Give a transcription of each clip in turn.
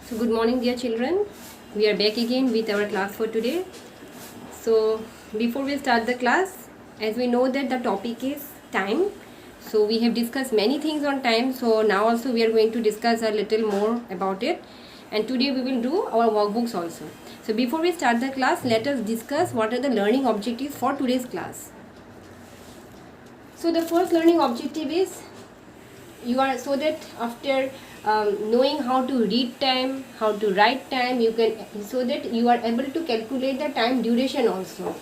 So good morning dear children. We are back again with our class for today. So before we start the class, as we know that the topic is time. So we have discussed many things on time. So now also we are going to discuss a little more about it. And today we will do our workbooks also. So before we start the class, let us discuss what are the learning objectives for today's class. So the first learning objective is you are so that after knowing how to read time, how to write time, you can so that you are able to calculate the time duration also.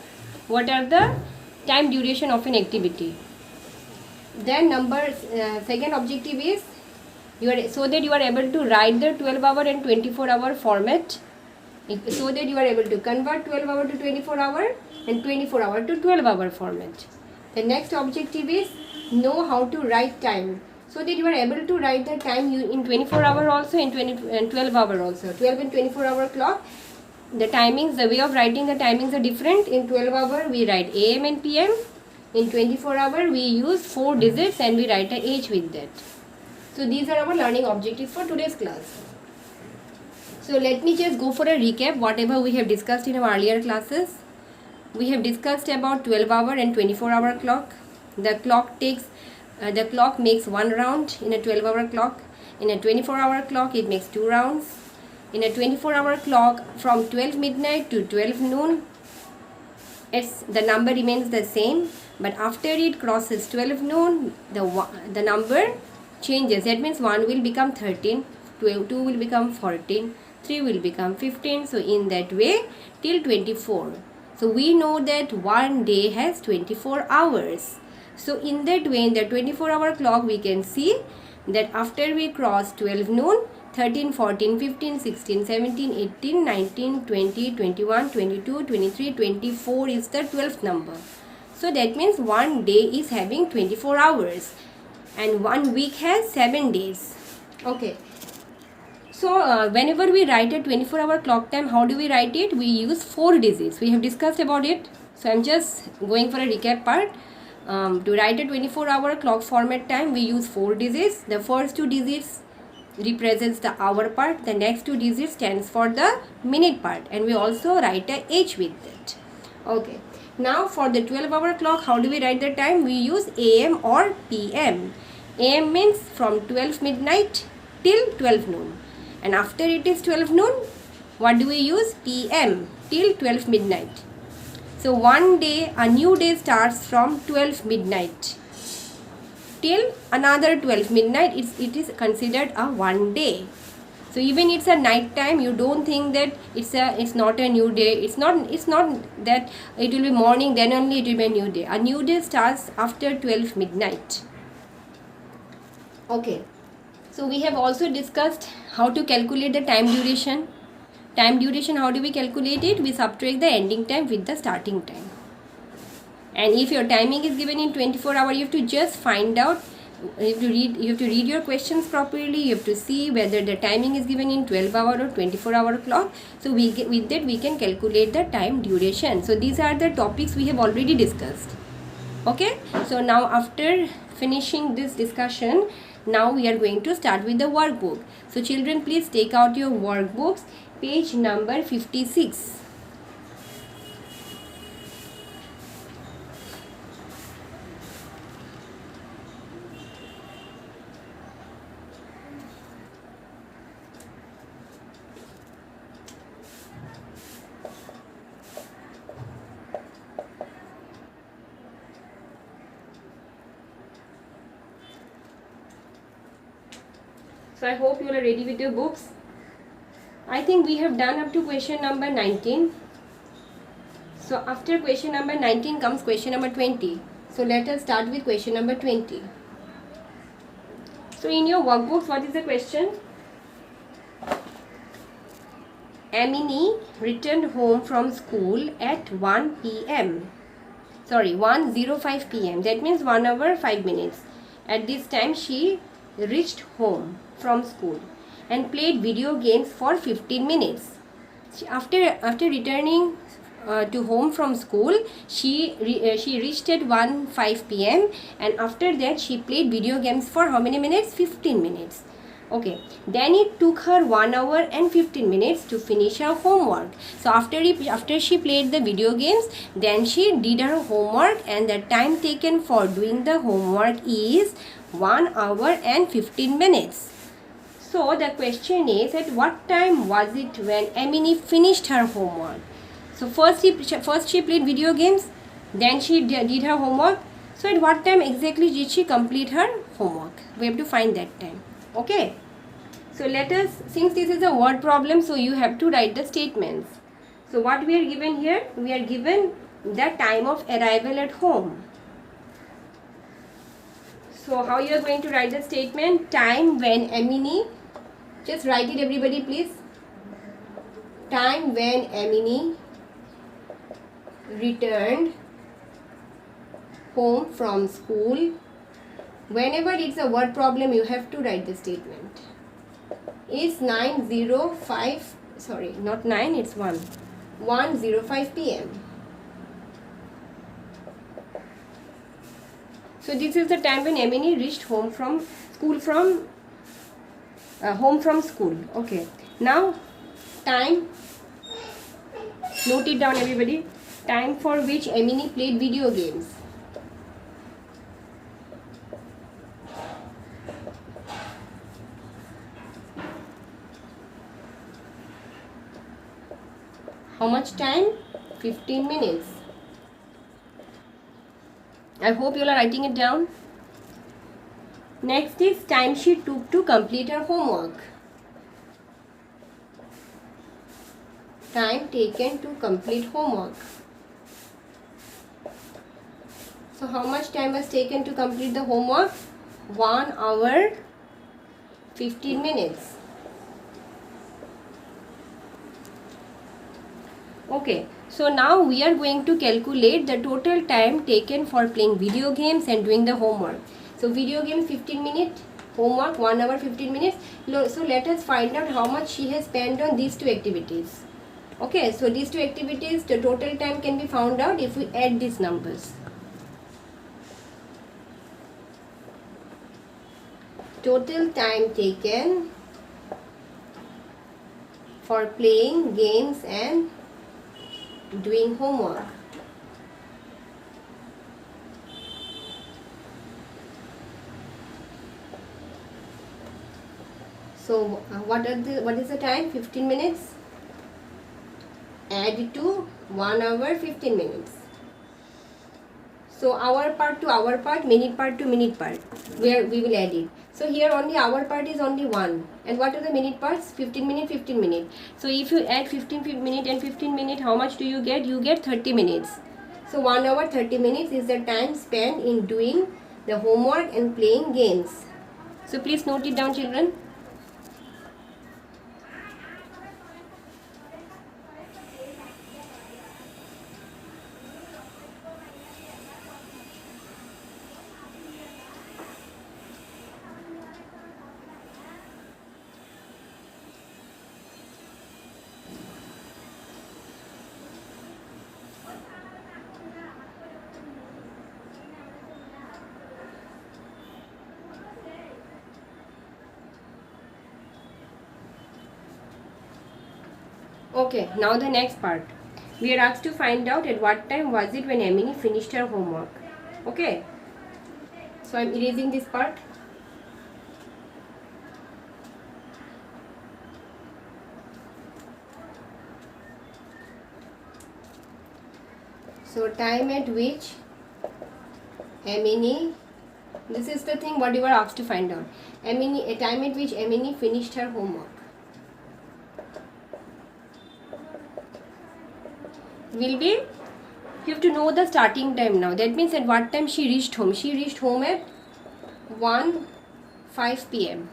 What are the time duration of an activity? Then second objective is you are so that you are able to write the 12-hour and 24-hour format, so that you are able to convert 12-hour to 24-hour and 24-hour to 12-hour format. The next objective is know how to write time, so that you are able to write the time in 24-hour also and 12-hour also. 12 and 24-hour clock, the timings, the way of writing the timings are different. In 12-hour we write AM and PM. In 24-hour we use 4 digits and we write a age with that. So these are our learning objectives for today's class. So let me just go for a recap whatever we have discussed in our earlier classes. We have discussed about 12-hour and 24-hour clock. The clock makes 1 round in a 12-hour clock. In a 24-hour clock it makes 2 rounds. In a 24-hour clock from 12 midnight to 12 noon, the number remains the same, but after it crosses 12 noon, the number changes. That means 1 will become 13, 2 will become 14, 3 will become 15. So in that way till 24. So we know that one day has 24 hours. So in that way, in the 24-hour clock, we can see that after we cross 12 noon, 13, 14, 15, 16, 17, 18, 19, 20, 21, 22, 23, 24 is the 12th number. So that means one day is having 24 hours and 1 week has 7 days. Okay. So whenever we write a 24-hour clock time, how do we write it? We use 4 digits. We have discussed about it. So I'm just going for a recap part. To write a 24-hour clock format time, we use 4 digits. The first 2 digits represents the hour part. The next 2 digits stands for the minute part. And we also write a age with it. Okay. Now for the 12-hour clock, how do we write the time? We use AM or PM. AM means from 12 midnight till 12 noon. And after it is 12 noon, what do we use? PM till 12 midnight. So one day, a new day starts from 12 midnight till another 12 midnight. It is considered a one day. So even it's a night time, you don't think that it's not a new day. It's not that it will be morning, then only it will be a new day. A new day starts after 12 midnight. Okay. So we have also discussed how to calculate the time duration. Time duration, how do we calculate it? We subtract the ending time with the starting time. And if your timing is given in 24 hours, you have to just find out, you have to read your questions properly. You have to see whether the timing is given in 12-hour or 24-hour clock. So with that we can calculate the time duration. So these are the topics we have already discussed. Okay. So now after finishing this discussion, now we are going to start with the workbook. So children, please take out your workbooks, page number 56. So I hope you are ready with your books. I think we have done up to question number 19. So after question number 19 comes question number 20. So let us start with question number 20. So in your workbooks, what is the question? Amini returned home from school at 1 p.m. Sorry, 1:05 p.m. That means 1 hour 5 minutes. At this time she reached home from school and played video games for 15 minutes. After returning to home from school, she reached at 1:05 p.m. and after that she played video games for how many minutes? 15 minutes. Okay, then it took her 1 hour and 15 minutes to finish her homework. So after she played the video games, then she did her homework, and the time taken for doing the homework is 1 hour and 15 minutes. So the question is, at what time was it when Emily finished her homework? So first she played video games, then she did her homework. So at what time exactly did she complete her homework? We have to find that time. Okay. So let us, since this is a word problem, so you have to write the statements. So what we are given here? We are given the time of arrival at home. So how you are going to write the statement? Time when Emily, just write it everybody please. Time when Emily returned home from school. Whenever it's a word problem, you have to write the statement. Is 9:05, sorry, not 9, it's 1:05 p.m. So this is the time when Emily reached home from school. Okay, now time, note it down everybody. Time for which Emily played video games. How much time? 15 minutes. I hope you all are writing it down. Next is time she took to complete her homework. Time taken to complete homework. So how much time was taken to complete the homework? 1 hour 15 minutes. Okay, so now we are going to calculate the total time taken for playing video games and doing the homework. So video games 15 minutes, homework 1 hour 15 minutes. So let us find out how much she has spent on these two activities. Okay, so these two activities, the total time can be found out if we add these numbers. Total time taken for playing games and doing homework. So what is the time? 15 minutes. Add it to 1 hour 15 minutes. So hour part to hour part, minute part to minute part, where we will add it. So here only hour part is only 1. And what are the minute parts? 15 minute, 15 minute. So if you add 15 minute and 15 minute, how much do you get? You get 30 minutes. So 1 hour 30 minutes is the time spent in doing the homework and playing games. So please note it down, children. Okay, now the next part. We are asked to find out at what time was it when Emily finished her homework. Okay. So I am erasing this part. So time at which Emily, this is the thing what you were asked to find out. Emily, a time at which Emily finished her homework. Will be, you have to know the starting time now. That means at what time she reached home. She reached home at 1:05 p.m.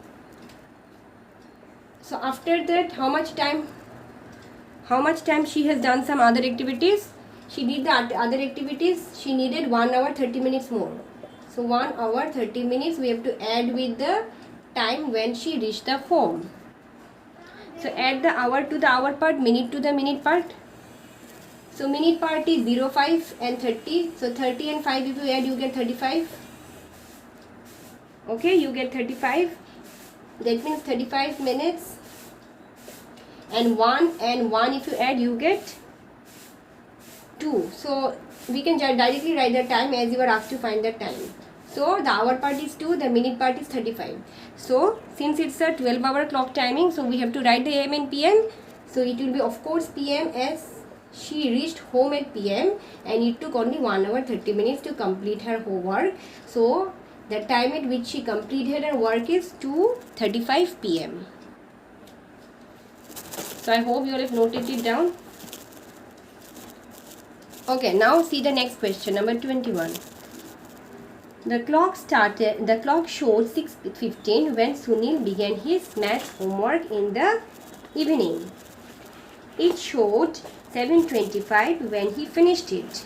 So after that, how much time she has done some other activities? She did the other activities. She needed 1 hour 30 minutes more. So 1 hour 30 minutes we have to add with the time when she reached the home. So add the hour to the hour part, minute to the minute part. So minute part is 05 and 30. So 30 and 5 if you add, you get 35. Okay, you get 35. that means 35 minutes, and 1 if you add you get 2. So we can directly write the time as you are asked to find the time. So the hour part is 2, the minute part is 35. So since it's a 12-hour clock timing, so we have to write the AM and PM. So it will be of course PM, as she reached home at PM and it took only 1 hour 30 minutes to complete her homework. So the time at which she completed her work is 2:35 PM. So I hope you all have noted it down. Okay, now see the next question, number 21. The clock showed 6:15 when Sunil began his math homework in the evening. It showed 7:25 when he finished it.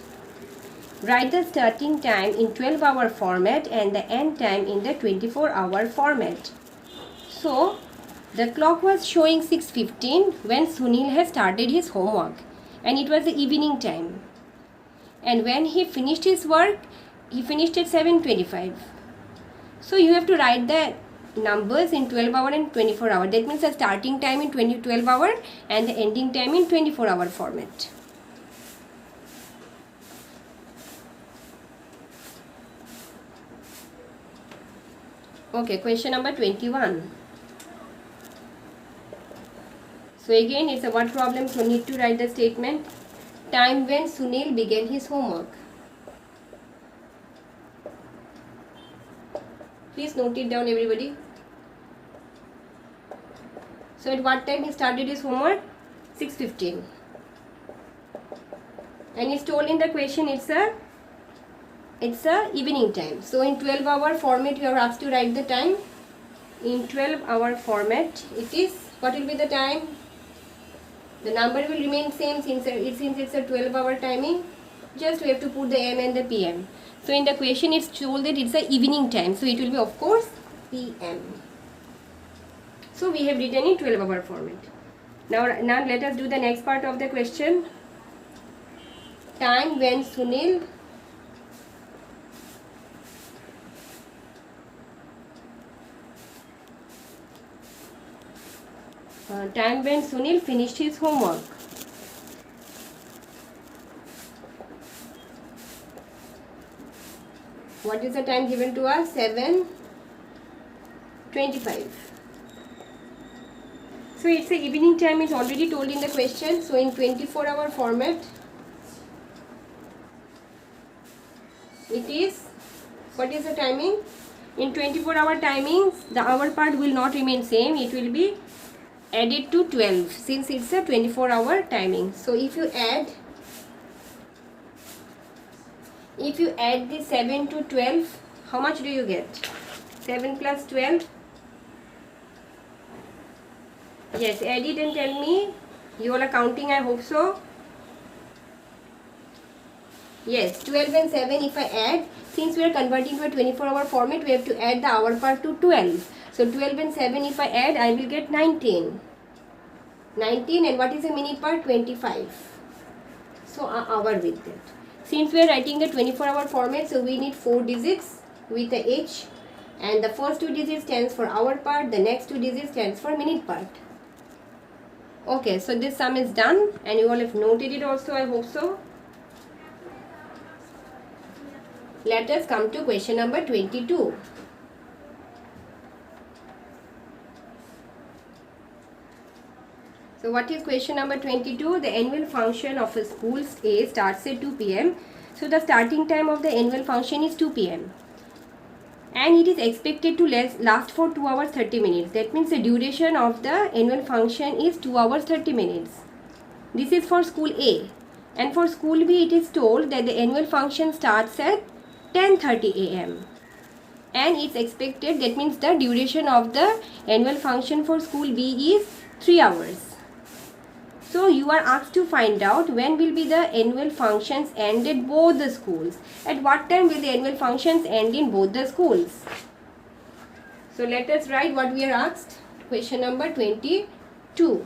Write the starting time in 12-hour format and the end time in the 24-hour format. So, the clock was showing 6:15 when Sunil had started his homework, and it was the evening time. And when he finished his work, he finished at 7:25. So you have to write the numbers in 12-hour and 24-hour. That means the starting time in 12-hour and the ending time in 24-hour format. Okay, question number 21. So again, it's a word problem, so need to write the statement. Time when Sunil began his homework. Please note it down, everybody. So at what time he started his homework? 6:15. And it's told in the question it's a evening time. So in 12-hour format you are asked to write the time. In 12-hour format it is, what will be the time? The number will remain same since it's a 12-hour timing. Just we have to put the AM and the PM. So in the question it's told that it's a evening time. So it will be of course PM. So we have written in 12-hour format. Now let us do the next part of the question. Time when Sunil finished his homework. What is the time given to us? 7:25. So it's the evening time, it's already told in the question. So in 24-hour format, it is, what is the timing? In 24-hour timings, the hour part will not remain same. It will be added to 12 since it's a 24-hour timing. So if you add the 7 to 12, how much do you get? 7 plus 12. Yes, add it and tell me. You all are counting, I hope so. Yes, 12 and 7 if I add, since we are converting to a 24-hour format, we have to add the hour part to 12. So 12 and 7 if I add, I will get 19. 19, and what is the minute part? 25. So an hour with that. Since we are writing the 24-hour format, so we need 4 digits with the H, and the first 2 digits stands for hour part, the next 2 digits stands for minute part. Okay, so this sum is done and you all have noted it also, I hope so. Let us come to question number 22. So what is question number 22? The annual function of a school A starts at 2 p.m. So the starting time of the annual function is 2 p.m. And it is expected to last for 2 hours 30 minutes. That means the duration of the annual function is 2 hours 30 minutes. This is for school A. And for school B, it is told that the annual function starts at 10:30 a.m. And it's expected, that means the duration of the annual function for school B is 3 hours. So you are asked to find out when will be the annual functions end at both the schools. At what time will the annual functions end in both the schools? So let us write what we are asked. Question number 22.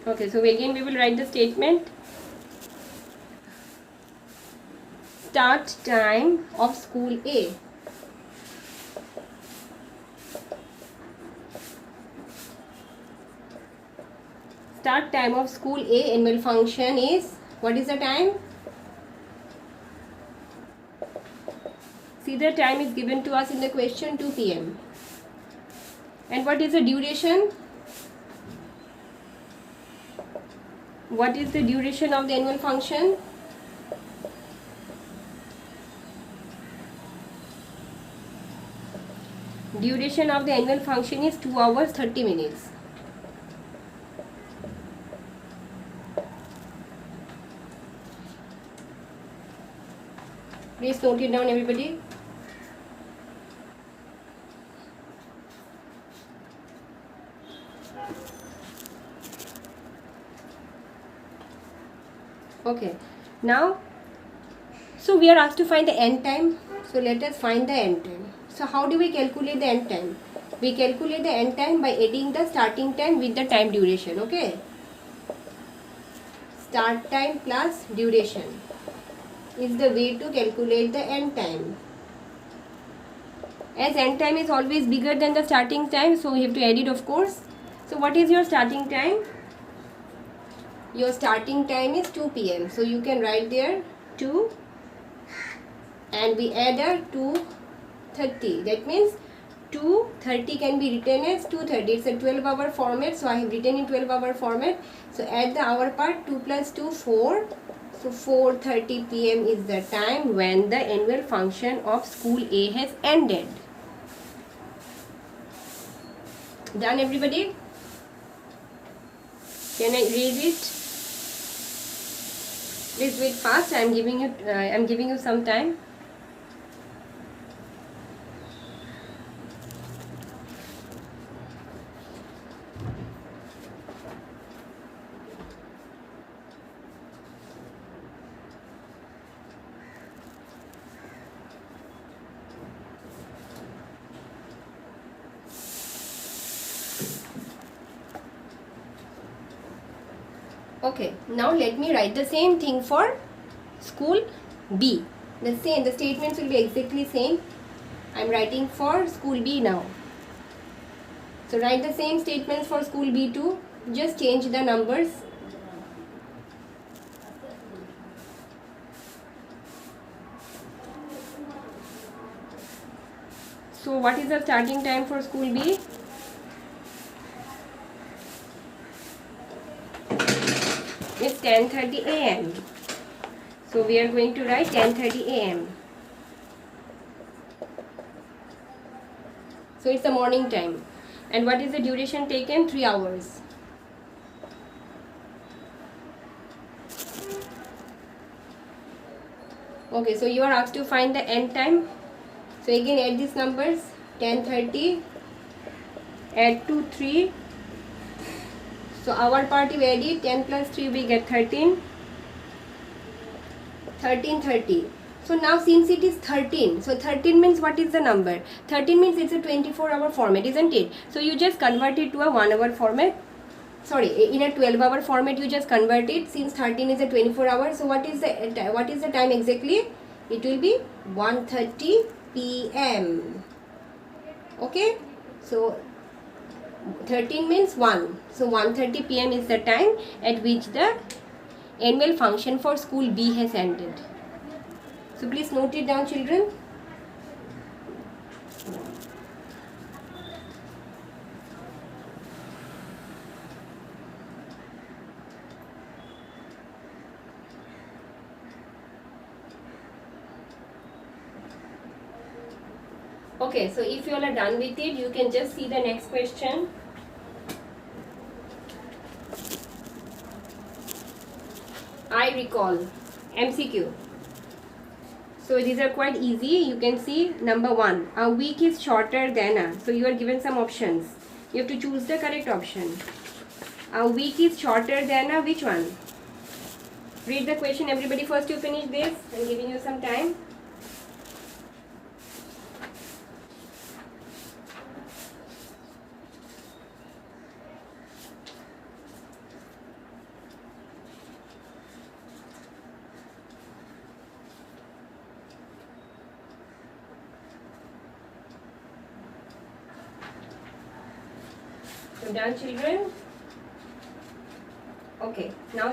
Okay, so again we will write the statement. Start time of school A. start time of school A annual function is, what is the time? See, the time is given to us in the question, 2 p.m. And what is the duration? What is the duration of the annual function? Duration of the annual function is 2 hours 30 minutes. Please note it down, everybody. Okay, now, so we are asked to find the end time. So let us find the end time. So how do we calculate the end time? We calculate the end time by adding the starting time with the time duration. Okay, start time plus duration is the way to calculate the end time. As end time is always bigger than the starting time, so we have to add it, of course. So what is your starting time? Your starting time is 2 p.m. So you can write there 2 and we add a 2:30. That means 2:30 can be written as 2:30. It's a 12-hour format, so I have written in 12-hour format. So add the hour part, 2 plus 2, 4. So 4:30 p.m. is the time when the annual function of school A has ended. Done, everybody? Can I read it? Please do it fast. I'm giving you some time. Okay, now let me write the same thing for school B. The statements will be exactly same. I'm writing for school B now. So write the same statements for school B too. Just change the numbers. So what is the starting time for school B? It's 10:30 a.m. So we are going to write 10:30 a.m. So it's the morning time. And what is the duration taken? 3 hours. Okay, so you are asked to find the end time. So again add these numbers. 10:30 add to 3. So our part we add it, 10 plus 3 we get 13. 13:30. So now since it is 13, so 13 means what is the number? 13 means it's a 24-hour format, isn't it? So you just convert it to a 1-hour format. Sorry, in a 12-hour format you just convert it. Since 13 is a 24 hours, so what is the time exactly? It will be 1:30 p.m. Okay, so 13 means 1. So 1:30 p.m. is the time at which the annual function for school B has ended. So please note it down, children. Okay, so if you all are done with it, you can just see the next question. I recall, MCQ. So these are quite easy. You can see number 1, a week is shorter than a. So you are given some options. You have to choose the correct option. A week is shorter than a, which one? Read the question, everybody. First you finish this. I'm giving you some time. So done, children. Okay, now